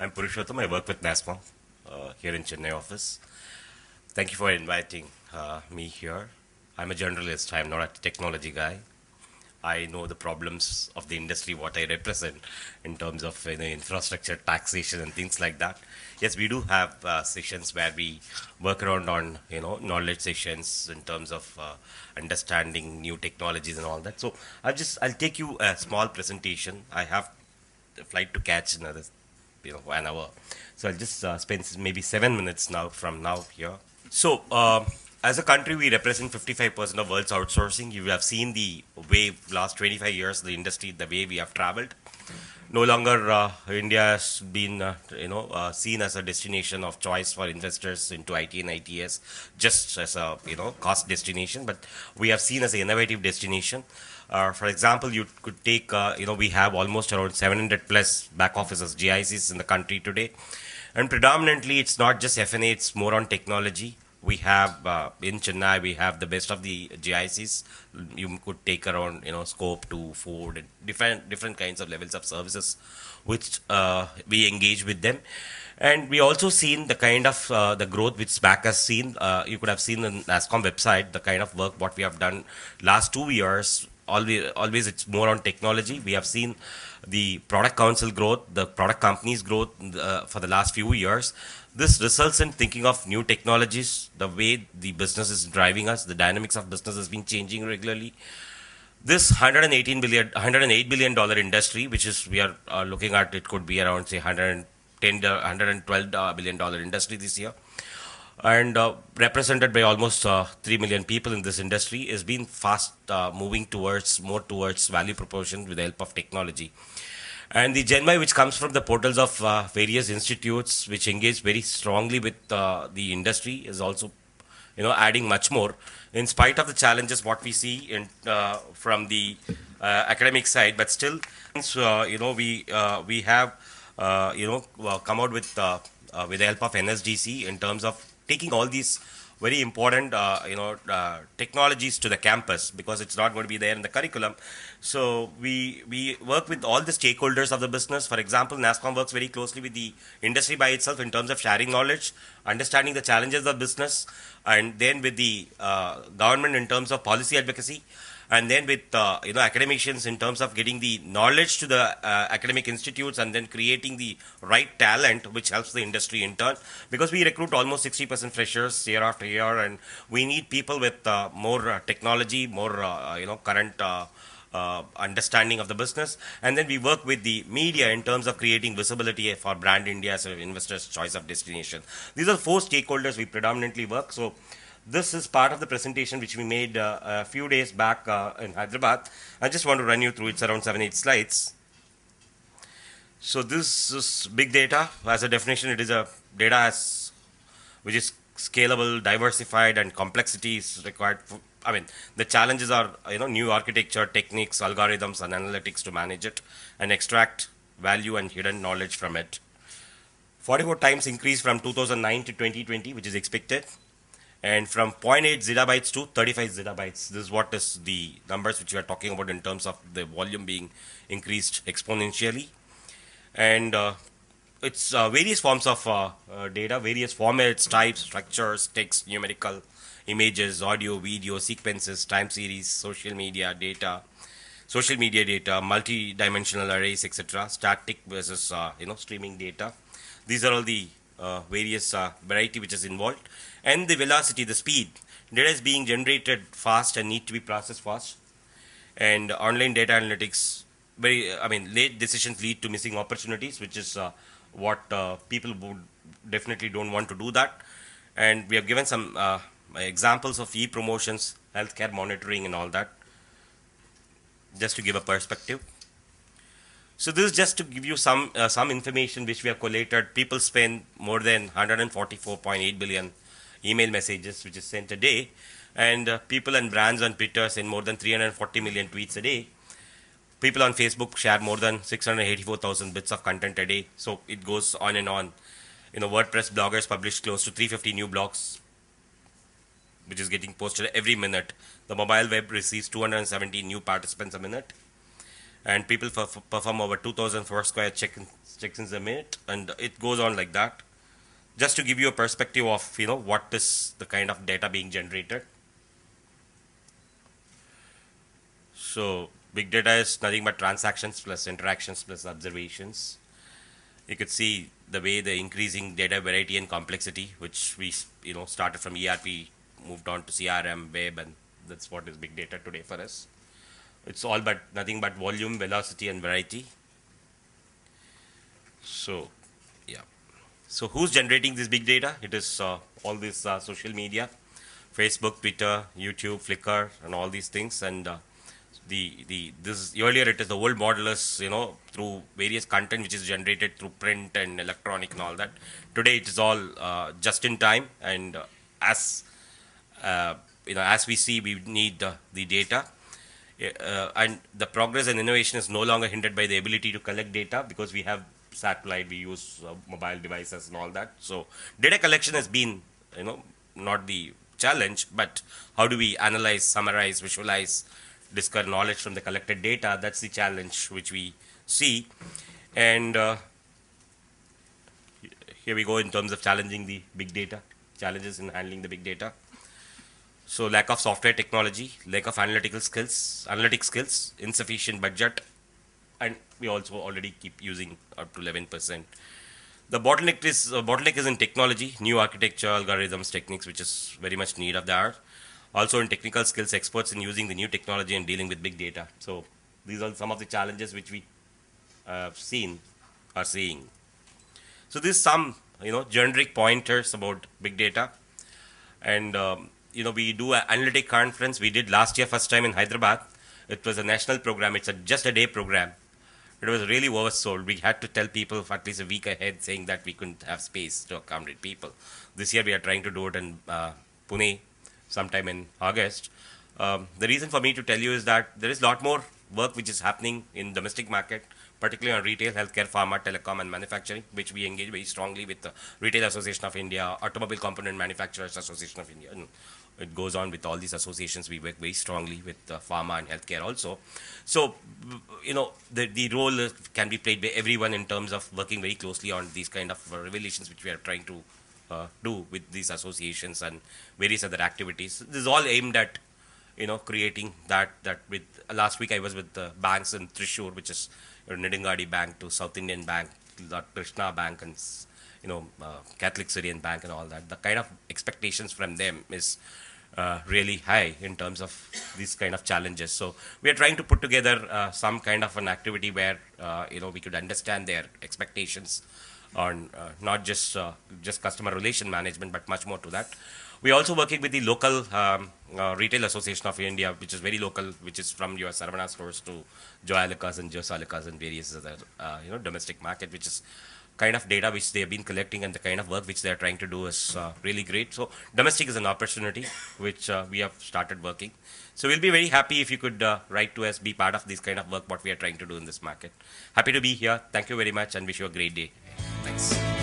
I'm Purushothaman. I work with NASSCOM here in Chennai office. Thank you for inviting me here. I'm a journalist. I'm not a technology guy. I know the problems of the industry, what I represent in terms of infrastructure, taxation, and things like that. Yes, we do have sessions where we work around on knowledge sessions in terms of understanding new technologies and all that. So I'll take you a small presentation. I have a flight to catch in another 1 hour, so I'll just spend maybe 7 minutes now from now here. So, as a country, we represent 55% of world's outsourcing. You have seen the way last 25 years, the industry, the way we have traveled. No longer India has been, seen as a destination of choice for investors into IT and ITS, just as a cost destination. But we have seen as an innovative destination. For example, you could take, we have almost around 700 plus back offices, GICs in the country today. And predominantly, it's not just F&A, it's more on technology. We have in Chennai, we have the best of the GICs. You could take around, scope to food and different kinds of levels of services, which we engage with them. And we also seen the kind of the growth which SPAC has seen. You could have seen on NASSCOM website the kind of work what we have done last 2 years. Always it's more on technology. We have seen the product council growth, the product companies growth for the last few years. This results in thinking of new technologies, the way the business is driving us, the dynamics of business has been changing regularly. This 118 billion, $108 billion industry, which is we are looking at, it could be around say 110, $112 billion industry this year, and represented by almost 3 million people in this industry, is being fast moving more towards value proposition with the help of technology. And the GenY, which comes from the portals of various institutes, which engage very strongly with the industry, is also, adding much more. In spite of the challenges what we see from the academic side, but still, we have, come out with the help of NSDC in terms of taking all these very important technologies to the campus, because it's not going to be there in the curriculum. So we work with all the stakeholders of the business. For example, NASSCOM works very closely with the industry by itself in terms of sharing knowledge, understanding the challenges of business, and then with the government in terms of policy advocacy, and then with academicians in terms of getting the knowledge to the academic institutes, and then creating the right talent which helps the industry in turn, because we recruit almost 60% freshers year after year, and we need people with more technology, more current understanding of the business. And then we work with the media in terms of creating visibility for brand India as an investor's choice of destination. These are 4 stakeholders we predominantly work. So this is part of the presentation which we made a few days back in Hyderabad. I just want to run you through. It's around 7-8 slides. So this is big data. As a definition, it is a data which is scalable, diversified, and complexity is required. The challenges are new architecture, techniques, algorithms, and analytics to manage it and extract value and hidden knowledge from it. 44 times increase from 2009 to 2020, which is expected, and from 0.8 zettabytes to 35 zettabytes. This is what is the numbers which we are talking about in terms of the volume being increased exponentially. And it's various forms of data, various formats, types, structures, text, numerical, images, audio, video, sequences, time series, social media data, multi-dimensional arrays, etc., static versus streaming data. These are all the various variety which is involved, and the velocity, the speed. Data is being generated fast and need to be processed fast. And online data analytics, late decisions lead to missing opportunities, which is what people would definitely don't want to do that. And we have given some examples of e-promotions, healthcare monitoring, and all that, just to give a perspective. So this is just to give you some information which we have collated. People spend more than 144.8 billion email messages which is sent a day, and people and brands on Twitter send more than 340 million tweets a day. People on Facebook share more than 684,000 bits of content a day. So it goes on and on. WordPress bloggers publish close to 350 new blogs, which is getting posted every minute. The mobile web receives 270 new participants a minute. and people perform over 2,000 Foursquare check-ins a minute, and it goes on like that. Just to give you a perspective of what is the kind of data being generated. So big data is nothing but transactions plus interactions plus observations. You could see the way the increasing data variety and complexity, which we started from ERP, moved on to CRM, web, and that's what is big data today for us. It's all but nothing but volume, velocity, and variety. So, yeah. So who's generating this big data? It is all this social media, Facebook, Twitter, YouTube, Flickr, and all these things. And this earlier it is the old model is through various content which is generated through print and electronic and all that. Today it is all just in time, and as as we see, we need the data. And the progress and innovation is no longer hindered by the ability to collect data, because we have satellite, we use mobile devices and all that. So data collection has been not the challenge, but how do we analyze, summarize, visualize, discover knowledge from the collected data? That's the challenge which we see. And here we go in terms of challenging the big data, challenges in handling the big data. So lack of software technology, lack of analytic skills, insufficient budget, and we also already keep using up to 11%. The bottleneck is in technology, new architecture, algorithms, techniques, which is very much need of the hour. Also in technical skills, experts in using the new technology and dealing with big data. So these are some of the challenges which we are seeing. So this is some generic pointers about big data, and we do an analytic conference. We did last year, first time in Hyderabad. It was a national program. It's just a day program. It was really oversold. We had to tell people for at least a week ahead, saying that we couldn't have space to accommodate people. This year we are trying to do it in Pune, sometime in August. The reason for me to tell you is that there is a lot more work which is happening in domestic market, particularly on retail, healthcare, pharma, telecom, and manufacturing, which we engage very strongly with the Retail Association of India, Automobile Component Manufacturers Association of India. And it goes on with all these associations. We work very strongly with pharma and healthcare also. So, the role can be played by everyone in terms of working very closely on these kind of revelations which we are trying to do with these associations and various other activities. This is all aimed at creating that with last week I was with the banks in Thrissur, which is Nedungadi Bank to South Indian Bank, Krishna Bank, and Catholic Syrian Bank and all that. The kind of expectations from them is really high in terms of these kind of challenges. So we are trying to put together some kind of an activity where we could understand their expectations on not just customer relation management, but much more to that. We are also working with the local Retail Association of India, which is very local, which is from your Saravana stores to Joyalikas and Josalikas and various other domestic market, which is kind of data which they have been collecting, and the kind of work which they are trying to do is really great. So domestic is an opportunity which we have started working. So we'll be very happy if you could write to us, be part of this kind of work what we are trying to do in this market. Happy to be here. Thank you very much, and wish you a great day. Thanks.